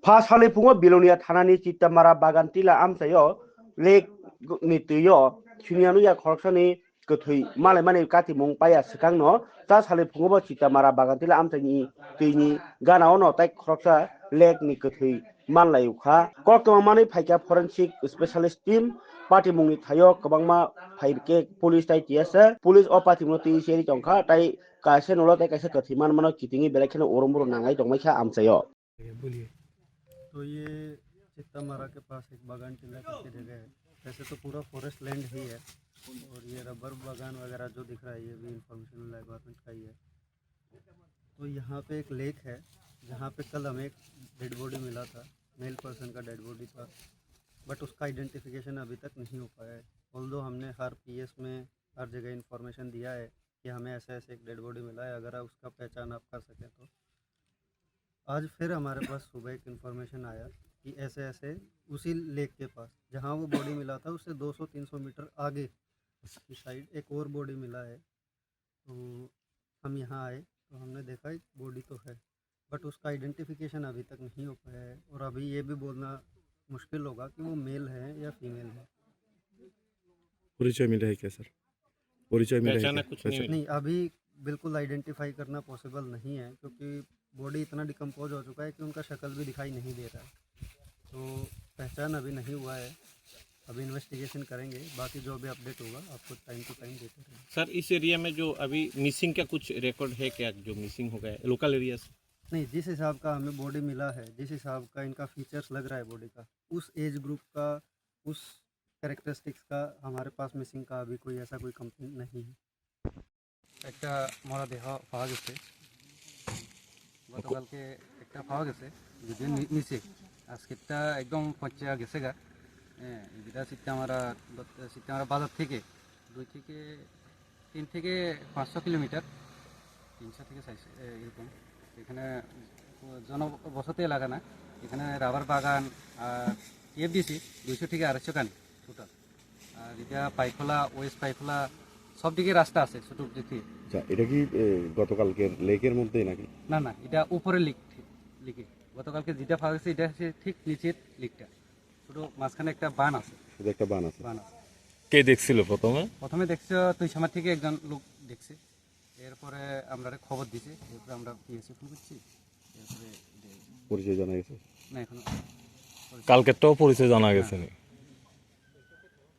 Pas halipungo bilonia thanani chitamara bagan tila amsayo lake ni tuyo chunianu ya khorksani gothui male mane kati mung paya sikangno ta halipungo chitamara bagan tila amsani tuini gana ono tai khorksa lake ni gothui manlai ukha korkma mane phaika forensic specialist team party mungni thayo kabangma phaike police tai tiasa police o party mo ti seri tongkha tai kaise nolo tai kaise gothui man mano kitingi belekhane orombro nangai tongmaikha amsayo. तो ये चित्तामारा के पास एक बागान टीला करके जगह है। वैसे तो पूरा फॉरेस्ट लैंड ही है और ये रबर बागान वगैरह जो दिख रहा है ये भी इंफॉर्मेशनल एनवायरनमेंट का ही है। तो यहाँ पे एक लेक है जहाँ पे कल हमें एक डेड बॉडी मिला था, मेल पर्सन का डेड बॉडी था, बट उसका आइडेंटिफिकेशन अभी तक नहीं हो पाया है। ऑल्दो हमने हर पीएस में हर जगह इन्फॉर्मेशन दिया है कि हमें ऐसे ऐसे एक डेड बॉडी मिला है, अगर उसका पहचान आप कर सकें तो। आज फिर हमारे पास सुबह एक इन्फॉर्मेशन आया कि ऐसे ऐसे उसी लेक के पास जहाँ वो बॉडी मिला था उससे 200-300 मीटर आगे की साइड एक और बॉडी मिला है। तो हम यहाँ आए तो हमने देखा एक बॉडी तो है बट उसका आइडेंटिफिकेशन अभी तक नहीं हो पाया है और अभी ये भी बोलना मुश्किल होगा कि वो मेल है या फीमेल है। परिचय मिला है क्या सर? परिचय मिला है क्या? कुछ नहीं, अभी बिल्कुल आइडेंटिफाई करना पॉसिबल नहीं है क्योंकि बॉडी इतना डिकम्पोज हो चुका है कि उनका शक्ल भी दिखाई नहीं दे रहा है, तो पहचान अभी नहीं हुआ है। अभी इन्वेस्टिगेशन करेंगे, बाकी जो भी अपडेट होगा आपको टाइम टू टाइम देते रहेंगे। सर इस एरिया में जो अभी मिसिंग का कुछ रिकॉर्ड है क्या, जो मिसिंग हो गया है लोकल एरिया से? नहीं, जिस हिसाब का हमें बॉडी मिला है, जिस हिसाब का इनका फीचर्स लग रहा है बॉडी का, उस एज ग्रुप का, उस कैरेक्टरिस्टिक्स का हमारे पास मिसिंग का अभी कोई ऐसा कोई कंप्लेंट नहीं है। একটা মরা দেহ পাওয়া গেছে, গতকালকে একটা পাওয়া গেছে যদি নিচে, আজকেরটা একদম পচা গেছে গা। হ্যাঁ, যেটা সিত্তামারা বাজার থেকে 3 থেকে 500 কিলোমিটার, 300 থেকে 400 এরকম। এখানে জনবসতি এলাকা না, এখানে রাবার বাগান আর টিএফডিসি 200 থেকে 250 কানি টোটাল। আর এটা পাইখোলা, ওয়েস্ট পাইখোলা সব দিকে রাস্তা আছে ছোট দিকে। আচ্ছা, এটা কি গতকালকে লেকের মধ্যে নাকি? না না, এটা উপরের লিকে। গতকালকে যেটা পাওয়া গেছে এটা হচ্ছে ঠিক নিচের লিকটা, ছোট মাঝখানে একটা বান আছে। শুধু একটা বান আছে। কে দেখছিল প্রথমে দেখছো তুই সামনে থেকে একজন লোক দেখছে, এরপরে আমরা খবর দিছি, এরপরে আমরা পিএসএ ফোন করছি, এরপরে পরিচয় জানা গেছে না এখনো। কালকেরটাও পরিচয় জানা গেছে না।